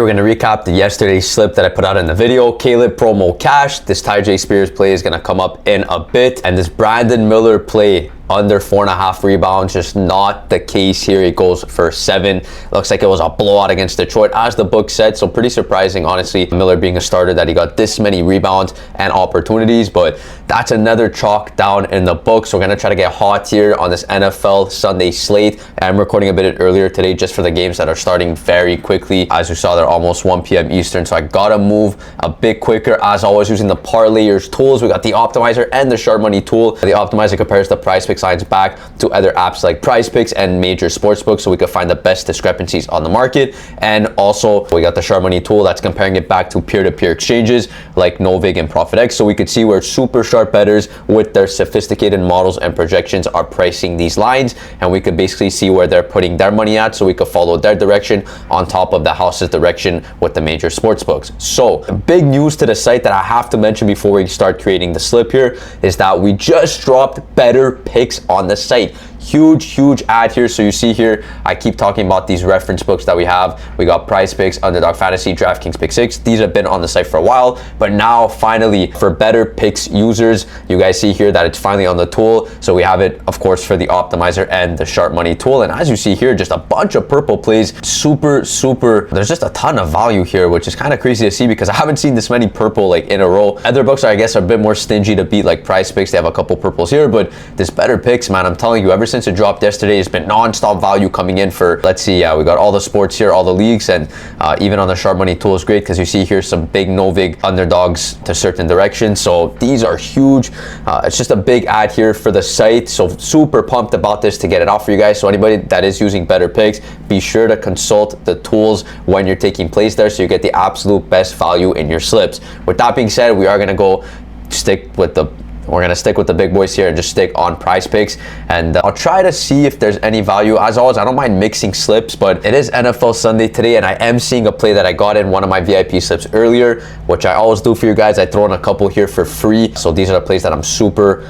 We're going to recap the yesterday's slip that I put out in the video. Caleb promo cash. This Ty J Spears play is going to come up in a bit. And this Brandon Miller play under 4.5 rebounds, just not the case here. He goes for 7. Looks like it was a blowout against Detroit, as the book said. So pretty surprising, honestly, Miller being a starter, that he got this many rebounds and opportunities. But that's another chalk down in the book. So we're going to try to get hot here on this NFL Sunday slate. I'm recording a bit earlier today just for the games that are starting very quickly. As you saw, they're almost 1 p.m. Eastern. So I got to move a bit quicker. As always, using the parlayers tools. We got the optimizer and the sharp money tool. The optimizer compares the Prizepicks lines back to other apps like Prizepicks and major sportsbooks, so we could find the best discrepancies on the market. And also we got the sharp money tool that's comparing it back to peer-to-peer exchanges like Novig and Prizepicks, so we could see where super sharp bettors with their sophisticated models and projections are pricing these lines, and we could basically see where they're putting their money at, so we could follow their direction on top of the house's direction with the major sportsbooks. So big news to the site that I have to mention before we start creating the slip here is that we just dropped better picks on the site. Huge ad here. So you see here, I keep talking about these reference books that we have. We got Prizepicks, Underdog Fantasy, DraftKings Pick 6. These have been on the site for a while, but now finally for better picks users, you guys see here that it's finally on the tool. So we have it, of course, for the optimizer and the sharp money tool. And as you see here, just a bunch of purple plays. Super. There's just a ton of value here, which is kind of crazy to see because I haven't seen this many purple like in a row. Other books are, I guess, a bit more stingy to beat, like Prizepicks. They have a couple purples here, but this better picks, man, I'm telling you, ever since it dropped yesterday, it's been non-stop value coming in for, let's see, we got all the sports here, all the leagues, and even on the sharp money tool is great because you see here some big Novig underdogs to certain directions. So these are huge. It's just a big ad here for the site, so super pumped about this to get it out for you guys. So anybody that is using better picks, be sure to consult the tools when you're taking plays there so you get the absolute best value in your slips. With that being said, we are going to stick with the big boys here and just stick on Prizepicks, and I'll try to see if there's any value. As always, I don't mind mixing slips, but it is NFL Sunday today, and I am seeing a play that I got in one of my VIP slips earlier, which I always do for you guys. I throw in a couple here for free, so these are the plays that I'm super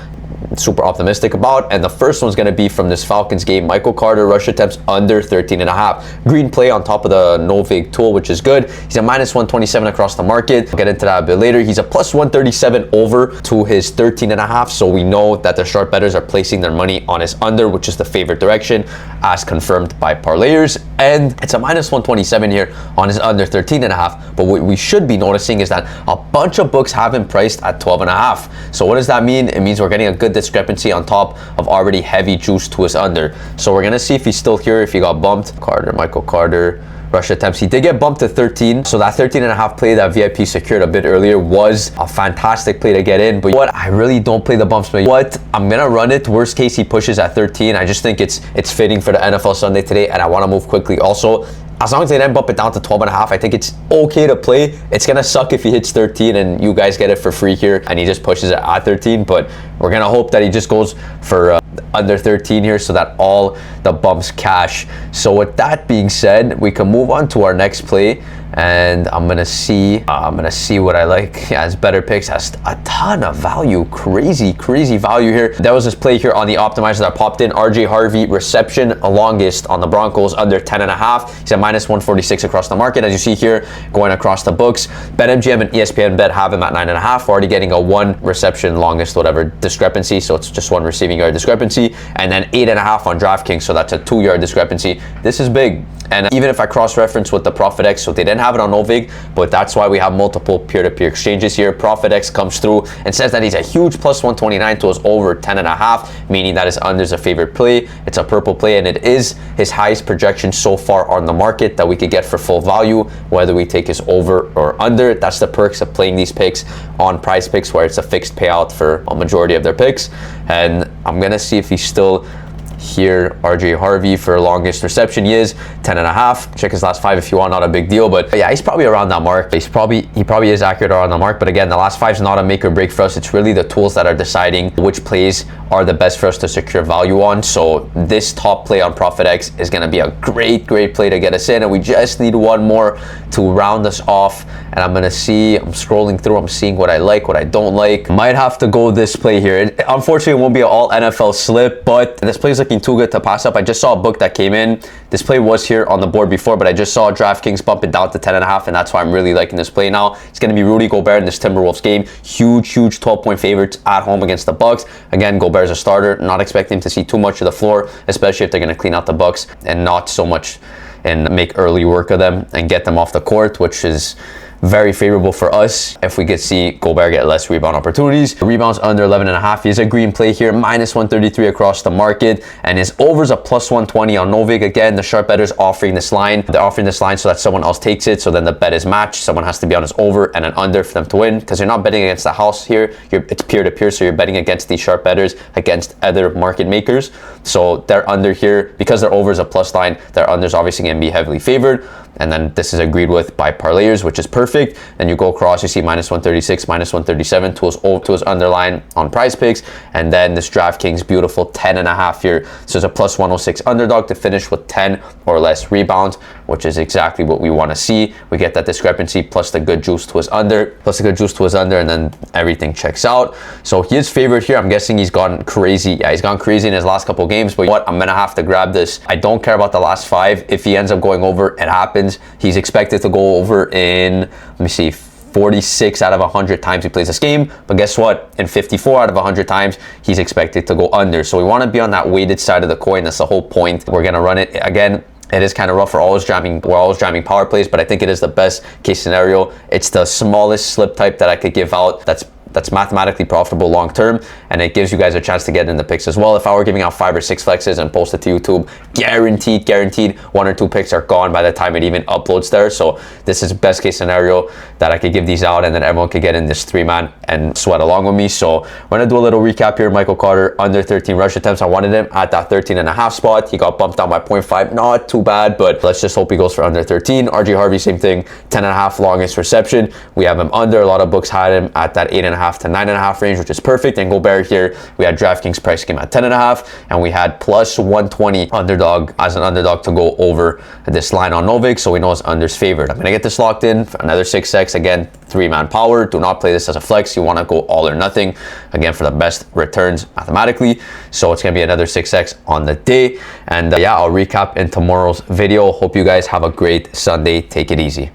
optimistic about. And the first one's going to be from this Falcons game. Michael Carter rush attempts under 13.5. Green play on top of the Novig tool, which is good. He's a minus 127 across the market. I'll get into that a bit later. He's a plus 137 over to his 13.5. So we know that the sharp bettors are placing their money on his under, which is the favorite direction, as confirmed by parlayers. And it's a minus 127 here on his under 13.5. But what we should be noticing is that a bunch of books have him priced at 12.5. So what does that mean? It means we're getting a good discrepancy on top of already heavy juice to his under. So we're gonna see if he's still here, if he got bumped. Michael Carter rush attempts. He did get bumped to 13. So that 13.5 play that VIP secured a bit earlier was a fantastic play to get in. But what, I really don't play the bumps, but what, I'm gonna run it. Worst case, he pushes at 13. I just think it's fitting for the NFL Sunday today, and I want to move quickly also. As long as they didn't bump it down to 12.5, I think it's okay to play. It's gonna suck if he hits 13 and you guys get it for free here and he just pushes it at 13, but we're gonna hope that he just goes for under 13 here so that all the bumps cash. So with that being said, we can move on to our next play, and I'm gonna see what I like. Yeah, it's better picks, has a ton of value, crazy value here. There was this play here on the optimizer that popped in. RJ Harvey reception longest on the Broncos under 10.5. He's at minus 146 across the market, as you see here going across the books. BetMGM and ESPN Bet have him at 9.5. We're already getting a 1 reception longest whatever discrepancy, so it's just 1 receiving yard discrepancy, and then 8.5 on DraftKings, so that's a 2-yard discrepancy. This is big. And even if I cross-reference with the Prizepicks, so they didn't have it on Novig, but that's why we have multiple peer-to-peer exchanges here. Prizepicks comes through and says that he's a huge plus 129 to his over 10.5, meaning that his under is a favorite play. It's a purple play, and it is his highest projection so far on the market that we could get for full value, whether we take his over or under. That's the perks of playing these picks on Prizepicks, where it's a fixed payout for a majority of their picks. And I'm going to see if he's still here. RJ Harvey for longest reception, he is 10.5. Check his last 5 if you want, not a big deal, but yeah, he's probably around that mark. He probably is accurate around the mark, but again, the last 5 is not a make or break for us. It's really the tools that are deciding which plays are the best for us to secure value on. So this top play on Prizepicks is going to be a great play to get us in, and we just need one more to round us off. And I'm scrolling through, I'm seeing what I like, what I don't like. Might have to go this play here. Unfortunately, it won't be an all NFL slip, but this play is looking too good to pass up. I just saw a book that came in. This play was here on the board before, but I just saw DraftKings bump it down to 10.5, and that's why I'm really liking this play now. It's going to be Rudy Gobert in this Timberwolves game. Huge 12-point favorites at home against the Bucks. Again, Gobert's a starter. Not expecting to see too much of the floor, especially if they're going to clean out the Bucks and not so much and make early work of them and get them off the court, which is very favorable for us if we could see Gobert get less rebound opportunities. Rebounds under 11.5. He's a green play here, minus 133 across the market, and his overs a plus 120 on Novik. Again, the sharp bettors offering this line. They're offering this line so that someone else takes it, so then the bet is matched. Someone has to be on his over and an under for them to win, because you're not betting against the house here. It's peer-to-peer, so you're betting against these sharp bettors, against other market makers. So they're under here, because their over is a plus line, their unders obviously going to be heavily favored. And then this is agreed with by parlayers, which is perfect. And you go across, you see minus 136, minus 137 to his underline on Prizepicks. And then this DraftKings beautiful 10.5 here. So it's a plus 106 underdog to finish with 10 or less rebounds, which is exactly what we want to see. We get that discrepancy plus the good juice to his under, and then everything checks out. So he is favored here. I'm guessing he's gone crazy. Yeah, he's gone crazy in his last couple games, but what? I'm going to have to grab this. I don't care about the last 5. If he ends up going over, it happens. He's expected to go over in, let me see, 46 out of 100 times he plays this game. But guess what? In 54 out of 100 times, he's expected to go under. So we want to be on that weighted side of the coin. That's the whole point. We're going to run it again. It is kind of rough. We're always jamming power plays, but I think it is the best case scenario. It's the smallest slip type that I could give out that's mathematically profitable long term, and it gives you guys a chance to get in the picks as well. If I were giving out 5 or 6 flexes and post it to YouTube, guaranteed 1 or 2 picks are gone by the time it even uploads there. So this is best case scenario that I could give these out, and then everyone could get in this 3-man and sweat along with me. So we're gonna do a little recap here. Michael Carter under 13 rush attempts. I wanted him at that 13.5 spot. He got bumped down by 0.5. Not too bad, but let's just hope he goes for under 13. RJ Harvey, same thing, 10.5 longest reception. We have him under. A lot of books had him at that 8.5 to 9.5 range, which is perfect. And Gobert here, we had DraftKings price him at 10.5, and we had plus 120 underdog as an underdog to go over this line on Novik, so we know his under's favored. I'm gonna get this locked in for another 6x. Again, 3-man power. Do not play this as a flex. You want to go all or nothing, again, for the best returns mathematically. So it's gonna be another 6x on the day, and yeah, I'll recap in tomorrow's video. Hope you guys have a great Sunday. Take it easy.